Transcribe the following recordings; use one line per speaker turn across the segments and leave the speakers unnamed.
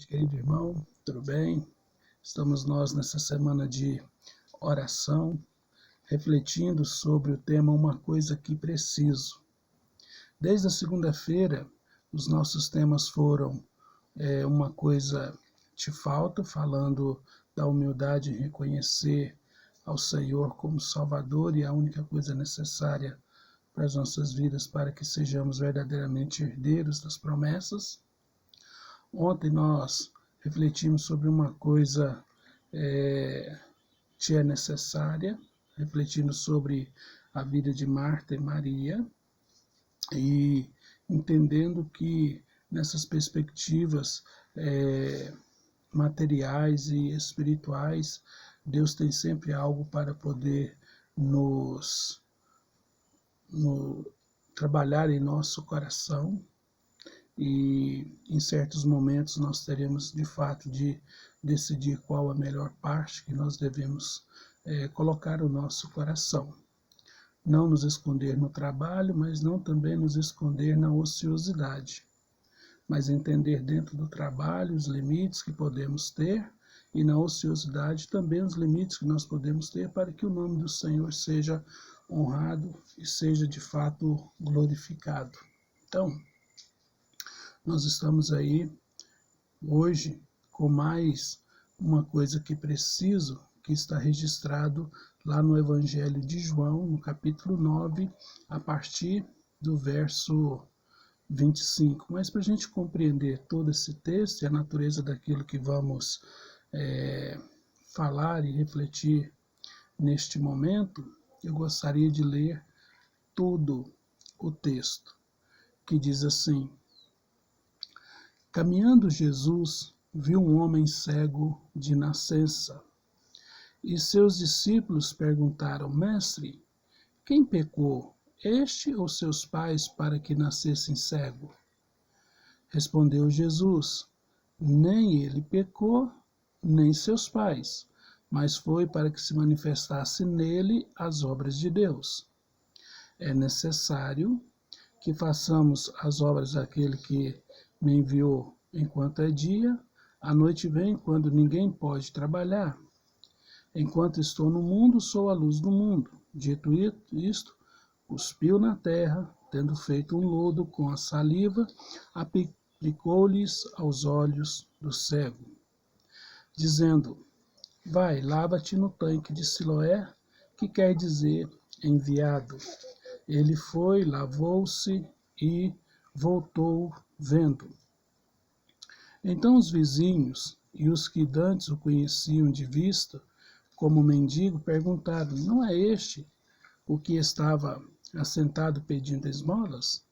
noite, querido irmão, tudo bem? Estamos nós nessa semana de oração, refletindo sobre o tema Uma Coisa que Preciso. Desde a segunda-feira, os nossos temas foram Uma Coisa Te Falta, falando da humildade em reconhecer ao Senhor como Salvador e a única coisa necessária para as nossas vidas para que sejamos verdadeiramente herdeiros das promessas. Ontem nós refletimos sobre uma coisa que é necessária, refletindo sobre a vida de Marta e Maria e entendendo que nessas perspectivas materiais e espirituais, Deus tem sempre algo para poder trabalhar em nosso coração. E em certos momentos nós teremos de fato de decidir qual a melhor parte que nós devemos colocar o nosso coração. Não nos esconder no trabalho, mas não também nos esconder na ociosidade. Mas entender dentro do trabalho os limites que podemos ter e na ociosidade também os limites que nós podemos ter para que o nome do Senhor seja honrado e seja de fato glorificado. Então, nós estamos aí hoje com mais uma coisa que preciso, que está registrado lá no Evangelho de João, no capítulo 9, a partir do verso 25. Mas para a gente compreender todo esse texto e a natureza daquilo que vamos falar e refletir neste momento, eu gostaria de ler todo o texto, que diz assim: Caminhando Jesus, viu um homem cego de nascença. E seus discípulos perguntaram: Mestre, quem pecou, este ou seus pais, para que nascessem cego? Respondeu Jesus: Nem ele pecou, nem seus pais, mas foi para que se manifestasse nele as obras de Deus. É necessário que façamos as obras daquele que me enviou enquanto é dia, a noite vem quando ninguém pode trabalhar. Enquanto estou no mundo, sou a luz do mundo. Dito isto, cuspiu na terra, tendo feito um lodo com a saliva, aplicou-lhes aos olhos do cego, dizendo: Vai, lava-te no tanque de Siloé, que quer dizer enviado. Ele foi, lavou-se e voltou vendo. Então os vizinhos e os que dantes o conheciam de vista, como mendigo, perguntaram: Não é este o que estava assentado pedindo esmolas?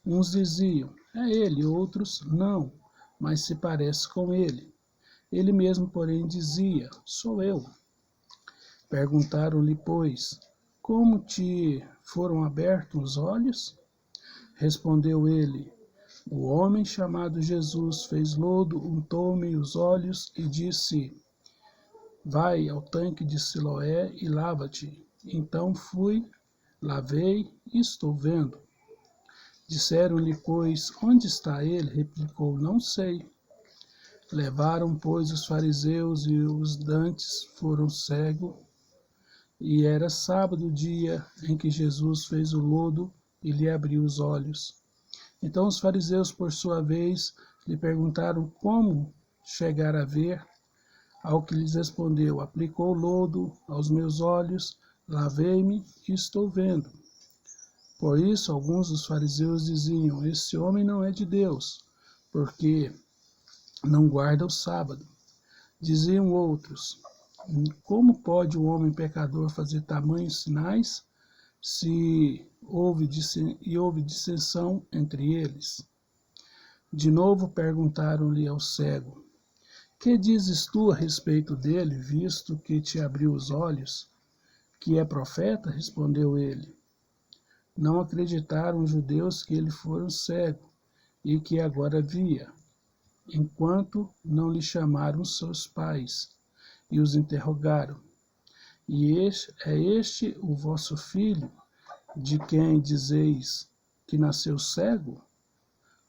Uns diziam: É ele, outros: Não, mas se parece com ele. Ele mesmo, porém, dizia: Sou eu. Perguntaram-lhe, pois: Como te foram abertos os olhos? Respondeu ele: O homem chamado Jesus fez lodo, untou-me os olhos e disse: Vai ao tanque de Siloé e lava-te. Então fui, lavei e estou vendo. Disseram-lhe, pois, onde está ele? Replicou: Não sei. Levaram, pois, os fariseus e os dantes foram cegos, e era sábado, dia em que Jesus fez o lodo e lhe abriu os olhos. Então os fariseus, por sua vez, lhe perguntaram como chegar a ver, ao que lhes respondeu: Aplicou lodo aos meus olhos, lavei-me e estou vendo. Por isso, alguns dos fariseus diziam: Esse homem não é de Deus, porque não guarda o sábado. Diziam outros: Como pode um homem pecador fazer tamanhos sinais, se houve dissensão entre eles? De novo perguntaram-lhe ao cego: Que dizes tu a respeito dele, visto que te abriu os olhos? Que é profeta? Respondeu ele. Não acreditaram os judeus que ele fora cego e que agora via, enquanto não lhe chamaram seus pais e os interrogaram: E é este o vosso filho, de quem dizeis que nasceu cego?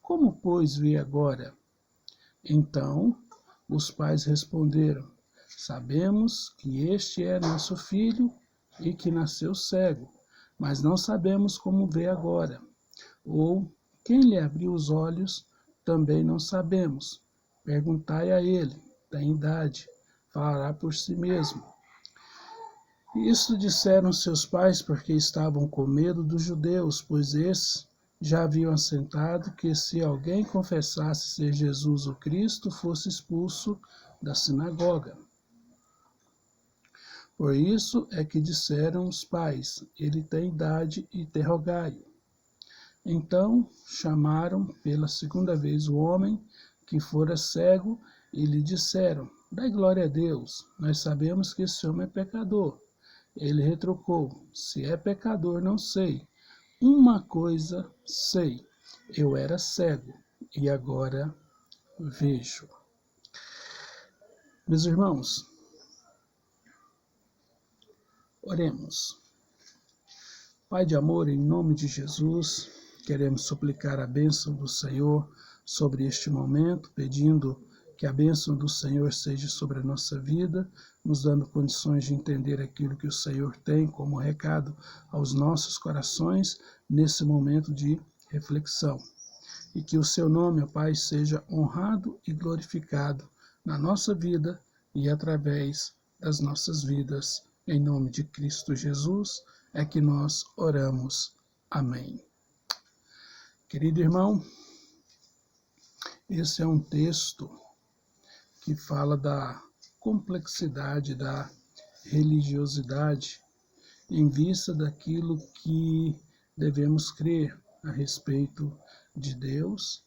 Como, pois, vê agora? Então os pais responderam: sabemos que este é nosso filho e que nasceu cego, mas não sabemos como vê agora. Ou quem lhe abriu os olhos, também não sabemos. Perguntai a ele, tem idade, falará por si mesmo. Isso disseram seus pais porque estavam com medo dos judeus, pois esses já haviam assentado que se alguém confessasse ser Jesus o Cristo, fosse expulso da sinagoga. Por isso é que disseram os pais, ele tem idade, interrogai-o. Então chamaram pela segunda vez o homem que fora cego e lhe disseram, dai glória a Deus, nós sabemos que esse homem é pecador. Ele retrucou, se é pecador não sei, uma coisa sei, eu era cego e agora vejo. Meus irmãos, oremos. Pai de amor, em nome de Jesus, queremos suplicar a bênção do Senhor sobre este momento, pedindo que a bênção do Senhor seja sobre a nossa vida, nos dando condições de entender aquilo que o Senhor tem como recado aos nossos corações nesse momento de reflexão. E que o seu nome, ó Pai, seja honrado e glorificado na nossa vida e através das nossas vidas. Em nome de Cristo Jesus é que nós oramos. Amém. Querido irmão, esse é um texto que fala da complexidade da religiosidade em vista daquilo que devemos crer a respeito de Deus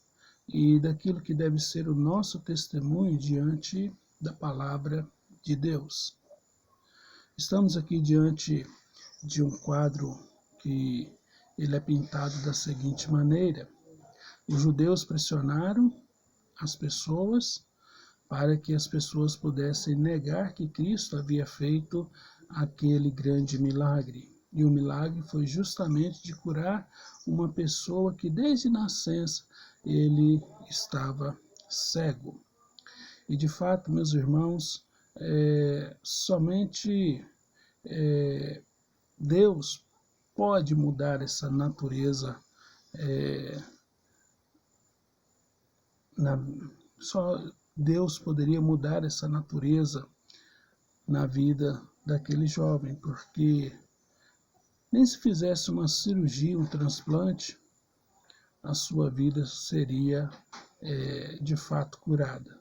e daquilo que deve ser o nosso testemunho diante da palavra de Deus. Estamos aqui diante de um quadro que ele é pintado da seguinte maneira: os judeus pressionaram as pessoas para que as pessoas pudessem negar que Cristo havia feito aquele grande milagre. E o milagre foi justamente de curar uma pessoa que desde nascença ele estava cego. E de fato, meus irmãos, somente Deus pode mudar essa natureza, só Deus poderia mudar essa natureza na vida daquele jovem, porque nem se fizesse uma cirurgia, um transplante, a sua vida seria de fato curada.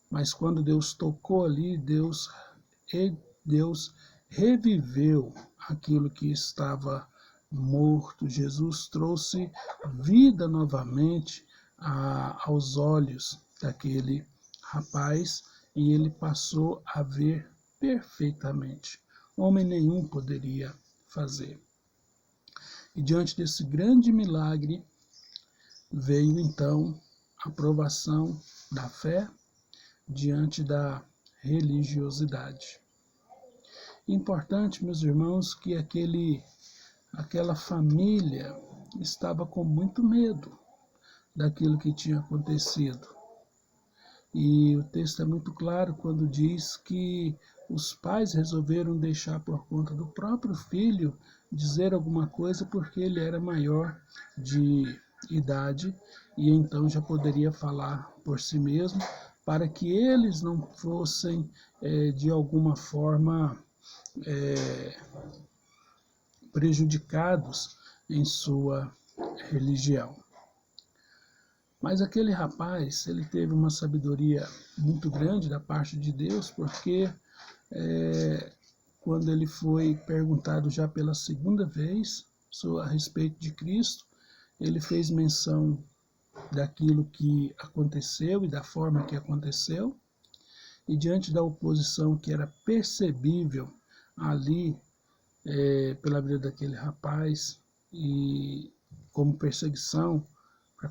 Mas quando Deus tocou ali, Deus reviveu aquilo que estava morto. Jesus trouxe vida novamente aos olhos daquele rapaz e ele passou a ver perfeitamente. Homem nenhum poderia fazer. E diante desse grande milagre, veio então a provação da fé diante da religiosidade. Importante, meus irmãos, que aquela família estava com muito medo daquilo que tinha acontecido. E o texto é muito claro quando diz que os pais resolveram deixar por conta do próprio filho dizer alguma coisa porque ele era maior de idade e então já poderia falar por si mesmo, para que eles não fossem de alguma forma prejudicados em sua religião. Mas aquele rapaz, ele teve uma sabedoria muito grande da parte de Deus, porque quando ele foi perguntado já pela segunda vez a respeito de Cristo, ele fez menção daquilo que aconteceu e da forma que aconteceu, e diante da oposição que era percebível ali pela vida daquele rapaz e como perseguição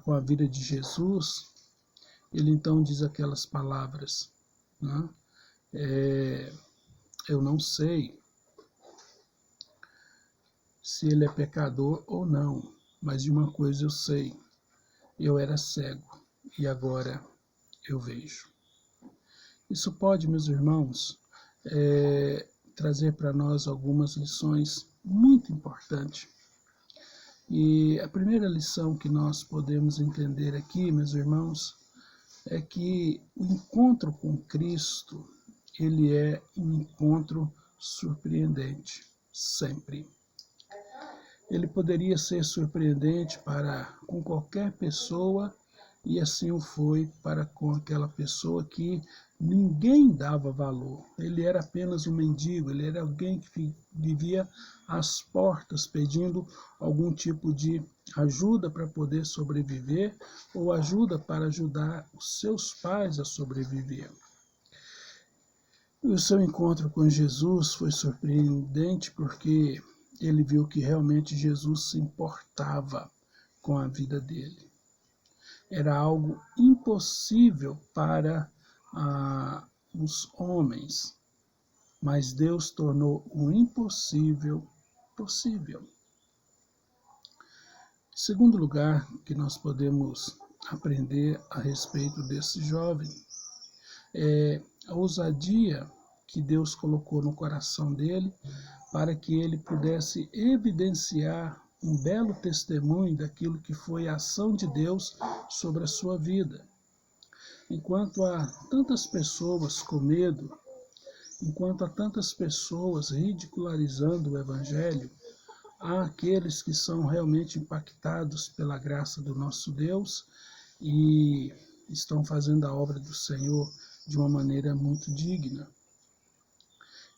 com a vida de Jesus, ele então diz aquelas palavras, né? Eu não sei se ele é pecador ou não, mas de uma coisa eu sei, eu era cego e agora eu vejo. Isso pode, meus irmãos, trazer para nós algumas lições muito importantes. E a primeira lição que nós podemos entender aqui, meus irmãos, é que o encontro com Cristo, ele é um encontro surpreendente, sempre. Ele poderia ser surpreendente com qualquer pessoa, e assim o foi para com aquela pessoa que ninguém dava valor. Ele era apenas um mendigo, ele era alguém que vivia às portas pedindo algum tipo de ajuda para poder sobreviver ou ajuda para ajudar os seus pais a sobreviver. E o seu encontro com Jesus foi surpreendente porque ele viu que realmente Jesus se importava com a vida dele. Era algo impossível para os homens, mas Deus tornou o impossível possível. Em segundo lugar, que nós podemos aprender a respeito desse jovem é a ousadia que Deus colocou no coração dele para que ele pudesse evidenciar um belo testemunho daquilo que foi a ação de Deus sobre a sua vida. Enquanto há tantas pessoas com medo, enquanto há tantas pessoas ridicularizando o Evangelho, há aqueles que são realmente impactados pela graça do nosso Deus e estão fazendo a obra do Senhor de uma maneira muito digna.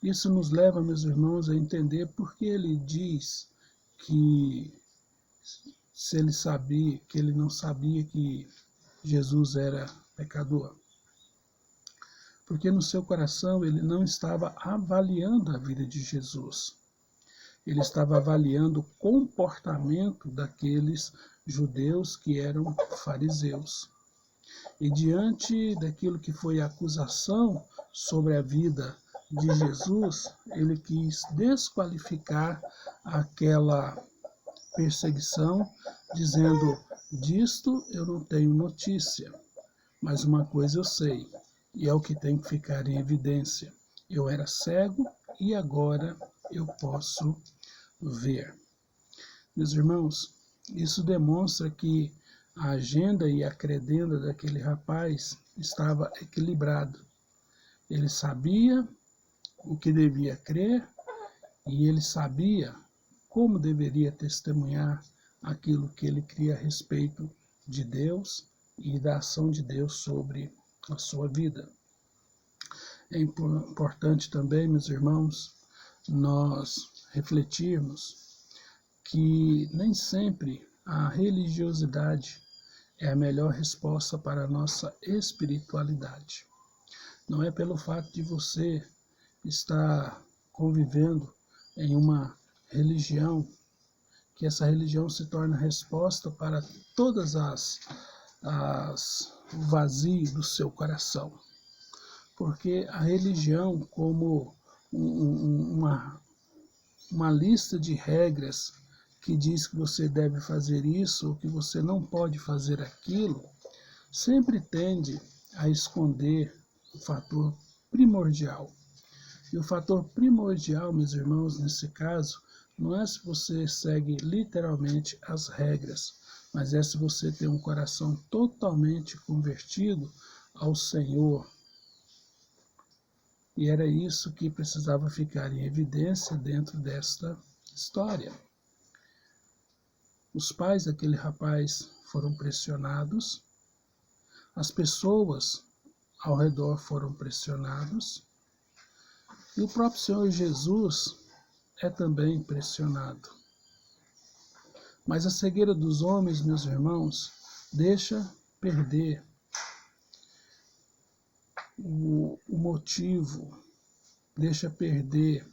Isso nos leva, meus irmãos, a entender por que ele diz que se ele sabia, que ele não sabia que Jesus era pecador. Porque no seu coração ele não estava avaliando a vida de Jesus. Ele estava avaliando o comportamento daqueles judeus que eram fariseus. E diante daquilo que foi a acusação sobre a vida de Jesus, ele quis desqualificar aquela perseguição, dizendo: disto eu não tenho notícia, mas uma coisa eu sei, e é o que tem que ficar em evidência. Eu era cego e agora eu posso ver. Meus irmãos, isso demonstra que a agenda e a credenda daquele rapaz estava equilibrada. Ele sabia o que devia crer e ele sabia como deveria testemunhar aquilo que ele cria a respeito de Deus e da ação de Deus sobre a sua vida. É importante também, meus irmãos, nós refletirmos que nem sempre a religiosidade é a melhor resposta para a nossa espiritualidade. Não é pelo fato de você estar convivendo em uma religião que essa religião se torna resposta para todas as vazios do seu coração. Porque a religião, como uma lista de regras que diz que você deve fazer isso ou que você não pode fazer aquilo, sempre tende a esconder o fator primordial. E o fator primordial, meus irmãos, nesse caso, não é se você segue literalmente as regras, mas é se você tem um coração totalmente convertido ao Senhor. E era isso que precisava ficar em evidência dentro desta história. Os pais daquele rapaz foram pressionados, as pessoas ao redor foram pressionados, e o próprio Senhor Jesus é também pressionado. Mas a cegueira dos homens, meus irmãos, deixa perder o motivo, deixa perder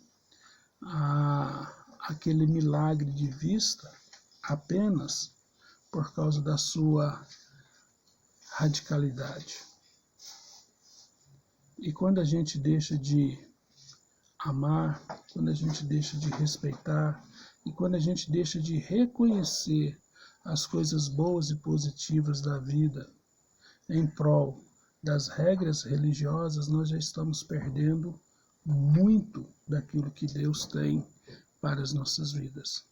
aquele milagre de vista apenas por causa da sua radicalidade. E quando a gente deixa de amar, quando a gente deixa de respeitar e quando a gente deixa de reconhecer as coisas boas e positivas da vida em prol das regras religiosas, nós já estamos perdendo muito daquilo que Deus tem para as nossas vidas.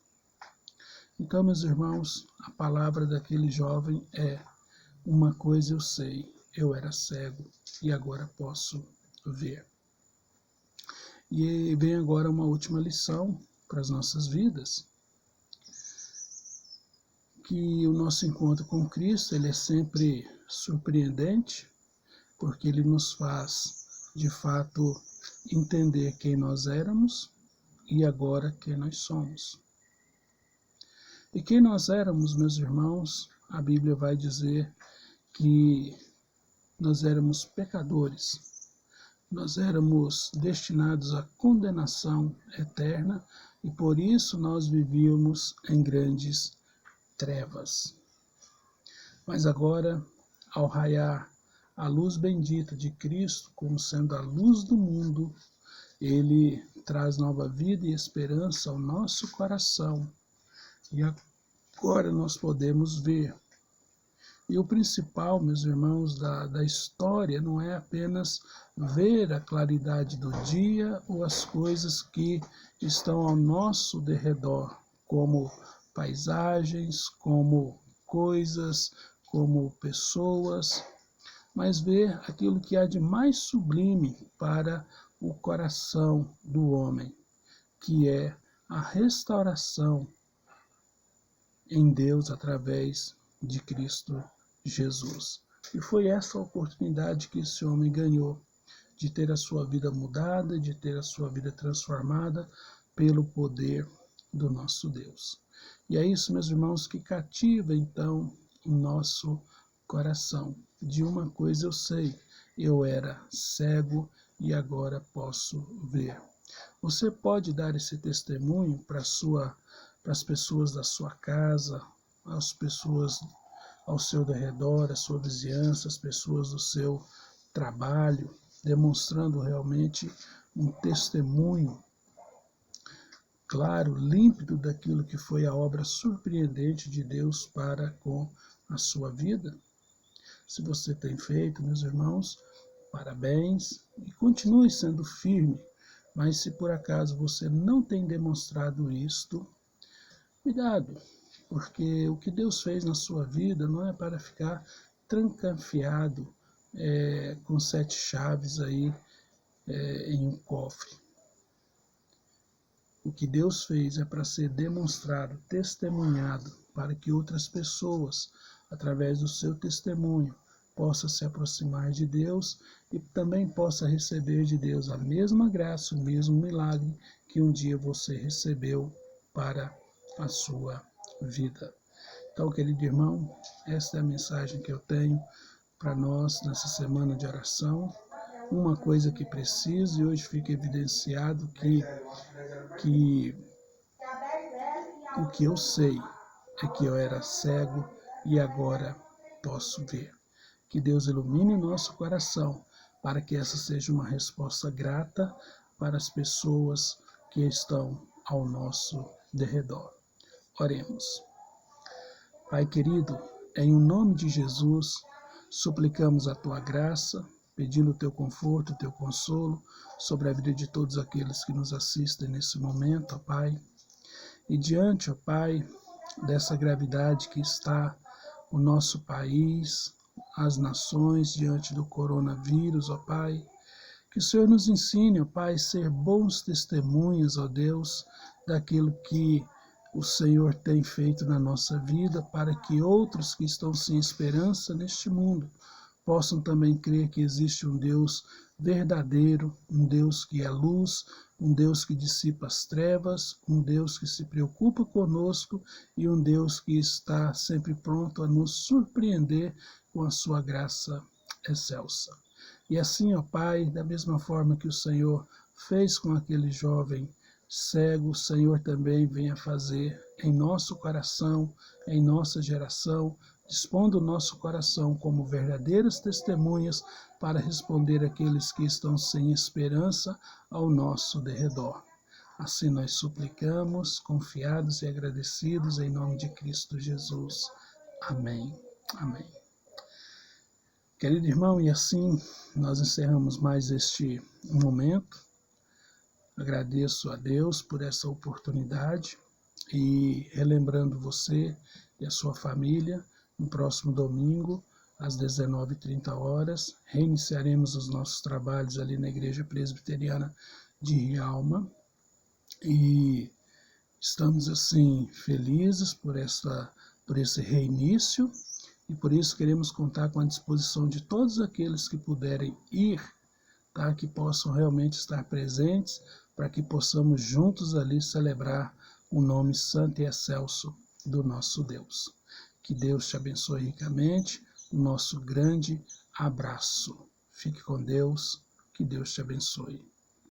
Então, meus irmãos, a palavra daquele jovem é: uma coisa eu sei, eu era cego e agora posso ver. E vem agora uma última lição para as nossas vidas, que o nosso encontro com Cristo ele é sempre surpreendente, porque ele nos faz, de fato, entender quem nós éramos e agora quem nós somos. E quem nós éramos, meus irmãos, a Bíblia vai dizer que nós éramos pecadores, nós éramos destinados à condenação eterna e por isso nós vivíamos em grandes trevas. Mas agora, ao raiar a luz bendita de Cristo, como sendo a luz do mundo, Ele traz nova vida e esperança ao nosso coração. E agora nós podemos ver. E o principal, meus irmãos, da história não é apenas ver a claridade do dia ou as coisas que estão ao nosso derredor, como paisagens, como coisas, como pessoas, mas ver aquilo que há de mais sublime para o coração do homem, que é a restauração em Deus através de Cristo Jesus. E foi essa a oportunidade que esse homem ganhou, de ter a sua vida mudada, de ter a sua vida transformada pelo poder do nosso Deus. E é isso, meus irmãos, que cativa então o nosso coração. De uma coisa eu sei, eu era cego e agora posso ver. Você pode dar esse testemunho para as pessoas da sua casa, as pessoas ao seu derredor, a sua vizinhança, as pessoas do seu trabalho, demonstrando realmente um testemunho claro, límpido daquilo que foi a obra surpreendente de Deus para com a sua vida. Se você tem feito, meus irmãos, parabéns e continue sendo firme. Mas se por acaso você não tem demonstrado isto, cuidado, porque o que Deus fez na sua vida não é para ficar trancafiado com 7 chaves aí em um cofre. O que Deus fez é para ser demonstrado, testemunhado, para que outras pessoas, através do seu testemunho, possam se aproximar de Deus e também possa receber de Deus a mesma graça, o mesmo milagre que um dia você recebeu para a sua vida. Então, querido irmão, esta é a mensagem que eu tenho para nós nessa semana de oração. Uma coisa que preciso, e hoje fica evidenciado que o que eu sei é que eu era cego e agora posso ver. Que Deus ilumine nosso coração para que essa seja uma resposta grata para as pessoas que estão ao nosso derredor. Oremos. Pai querido, em nome de Jesus, suplicamos a Tua graça, pedindo o Teu conforto, o Teu consolo sobre a vida de todos aqueles que nos assistem nesse momento, ó Pai. E diante, ó Pai, dessa gravidade que está o nosso país, as nações, diante do coronavírus, ó Pai, que o Senhor nos ensine, ó Pai, ser bons testemunhas, ó Deus, daquilo que o Senhor tem feito na nossa vida, para que outros que estão sem esperança neste mundo possam também crer que existe um Deus verdadeiro, um Deus que é luz, um Deus que dissipa as trevas, um Deus que se preocupa conosco e um Deus que está sempre pronto a nos surpreender com a sua graça excelsa. E assim, ó Pai, da mesma forma que o Senhor fez com aquele jovem cego, o Senhor também venha fazer em nosso coração, em nossa geração, dispondo o nosso coração como verdadeiras testemunhas para responder àqueles que estão sem esperança ao nosso derredor. Assim nós suplicamos, confiados e agradecidos em nome de Cristo Jesus. Amém. Amém. Querido irmão, e assim nós encerramos mais este momento. Agradeço a Deus por essa oportunidade e relembrando você e a sua família, no próximo domingo, às 19h30, reiniciaremos os nossos trabalhos ali na Igreja Presbiteriana de Rialma e estamos assim felizes por esse reinício e por isso queremos contar com a disposição de todos aqueles que puderem ir, tá? Que possam realmente estar presentes, para que possamos juntos ali celebrar o nome santo e excelso do nosso Deus. Que Deus te abençoe ricamente. O nosso grande abraço. Fique com Deus. Que Deus te abençoe.